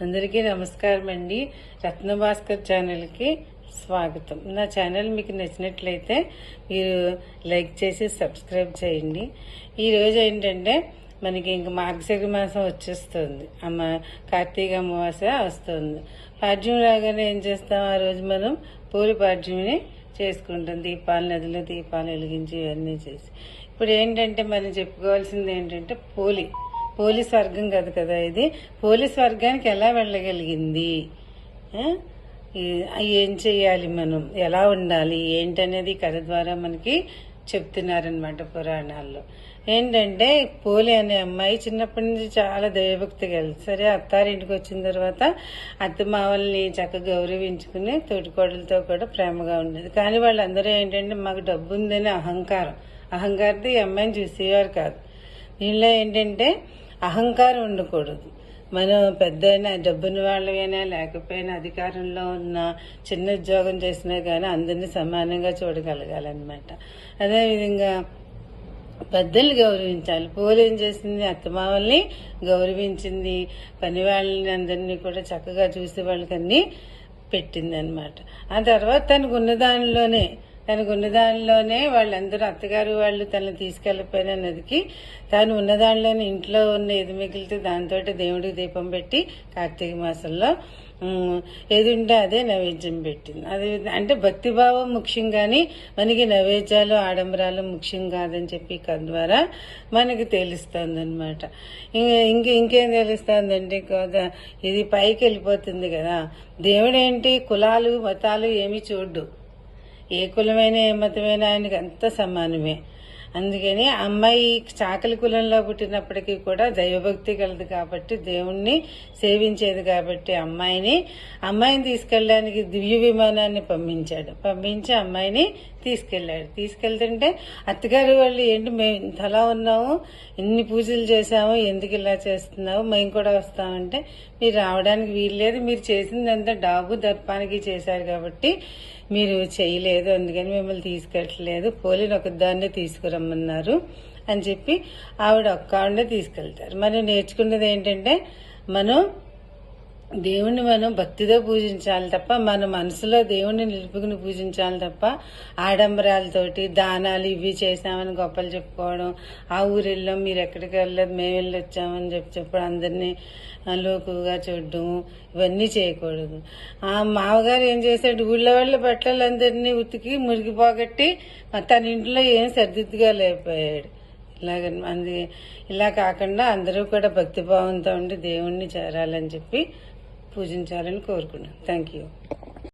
అందరికీ నమస్కారం అండి. రత్నభాస్కర్ ఛానల్కి స్వాగతం. నా ఛానల్ మీకు నచ్చినట్లయితే మీరు లైక్ చేసి సబ్స్క్రైబ్ చేయండి. ఈరోజు ఏంటంటే మనకి ఇంక మార్గశిర మాసం వచ్చేస్తుంది, కార్తీక అమావాస్య వస్తుంది. పాడ్యం రాగానే ఏం చేస్తాం, ఆ రోజు మనం పూలి పాడ్యంని చేసుకుంటాం. నదిలో దీపాలు వెలిగించి ఇవన్నీ చేసి. ఇప్పుడు ఏంటంటే మనం చెప్పుకోవాల్సింది ఏంటంటే పోలి స్వర్గం కదా ఇది. పోలి స్వర్గానికి ఎలా వెళ్ళగలిగింది, ఏం చెయ్యాలి, మనం ఎలా ఉండాలి ఏంటనేది కథ ద్వారా మనకి చెప్తున్నారనమాట పురాణాల్లో. ఏంటంటే పోలి అనే అమ్మాయి చిన్నప్పటి నుంచి చాలా దైవభక్తి కలిసి, సరే అత్తారింటికి వచ్చిన తర్వాత అత్తమావల్ని చక్కగా గౌరవించుకుని తోటికోడలతో కూడా ప్రేమగా ఉండేది. కానీ వాళ్ళందరూ ఏంటంటే మాకు డబ్బు ఉందని అహంకారంతో ఈ అమ్మాయిని చూసేవారు కాదు. దీనిలో ఏంటంటే అహంకారం ఉండకూడదు. మనం పెద్దయినా డబ్బుని వాళ్ళైనా లేకపోయినా అధికారంలో ఉన్న చిన్న ఉద్యోగం చేసినా కానీ అందరినీ సమానంగా చూడగలగాలన్నమాట. అదేవిధంగా పెద్దల్ని గౌరవించాలి. పోలి ఏం చేసింది, అత్తమామల్ని గౌరవించింది, పని వాళ్ళని అందరినీ కూడా చక్కగా చూసే వాళ్ళకన్నీ పెట్టింది అనమాట. ఆ తర్వాత తనకు ఉన్న దానిలోనే వాళ్ళందరూ అత్తగారు వాళ్ళు తనని తీసుకెళ్లిపోయిన నదికి తాను ఉన్న దానిలోనే ఇంట్లో ఉన్న ఏది మిగిలితే దాంతో దేవుడికి దీపం పెట్టి కార్తీక మాసంలో ఏది ఉంటే అదే నైవేద్యం పెట్టింది. అది అంటే భక్తిభావం ముఖ్యం, కానీ మనకి నైవేద్యాలు ఆడంబరాలు ముఖ్యం కాదని చెప్పి ద్వారా మనకి తెలుస్తుంది అనమాట. ఇంకేం తెలుస్తుందంటే ఇది పైకి వెళ్ళిపోతుంది కదా. దేవుడు ఏంటి, కులాలు మతాలు ఏమీ చూడ్డు, ఏ కులమైనా ఏ మతమైనా ఆయనకి అంత సమానమే. అందుకని అమ్మాయి చాకలి కులంలో పుట్టినప్పటికీ కూడా దైవభక్తి కలదు కాబట్టి, దేవుణ్ణి సేవించేది కాబట్టి అమ్మాయిని తీసుకెళ్ళడానికి దివ్య విమానాన్ని పంపించి అమ్మాయిని తీసుకెళ్తుంటే అత్తగారు వాళ్ళు ఏంటి, మేము ఇంతలా ఉన్నాము, ఇన్ని పూజలు చేసాము, ఎందుకు ఇలా చేస్తున్నావు, మేము కూడా వస్తామంటే మీరు రావడానికి వీల్లేదు, మీరు చేసిందంతా డాబు దర్పానికి చేశారు కాబట్టి మీరు చేయలేదు, అందుకని మిమ్మల్ని తీసుకెళ్ళట్లేదు, పోలిని ఒకదాన్నే తీసుకురమ్మన్నారు అని చెప్పి ఆవిడ ఒక్క తీసుకెళ్తారు. మనం నేర్చుకున్నది ఏంటంటే దేవుణ్ణి మనం భక్తితో పూజించాలి తప్ప, మన మనసులో దేవుణ్ణి నిలుపుకుని పూజించాలి తప్ప ఆడంబరాలతోటి దానాలు ఇవి చేసామని గొప్పలు చెప్పుకోవడం, ఆ ఊరు వెళ్ళాం మీరు ఎక్కడికి వెళ్ళలేదు మేము వెళ్ళి వచ్చామని చెప్పడం, అందరినీ లోకుగా చూడడం, ఇవన్నీ చేయకూడదు. ఆ మామగారు ఏం చేశాడు, ఊళ్ళో వాళ్ళ బట్టలందరినీ ఉతికి మురిగిపోగట్టి తన ఇంట్లో ఏం సర్దిద్దుగా లేకపోయాడు. ఇలా కాకుండా అందరూ కూడా భక్తిభావంతో ఉండి దేవుణ్ణి చేరాలని చెప్పి పూజించాలని కోరుకున్నాను. Thank you.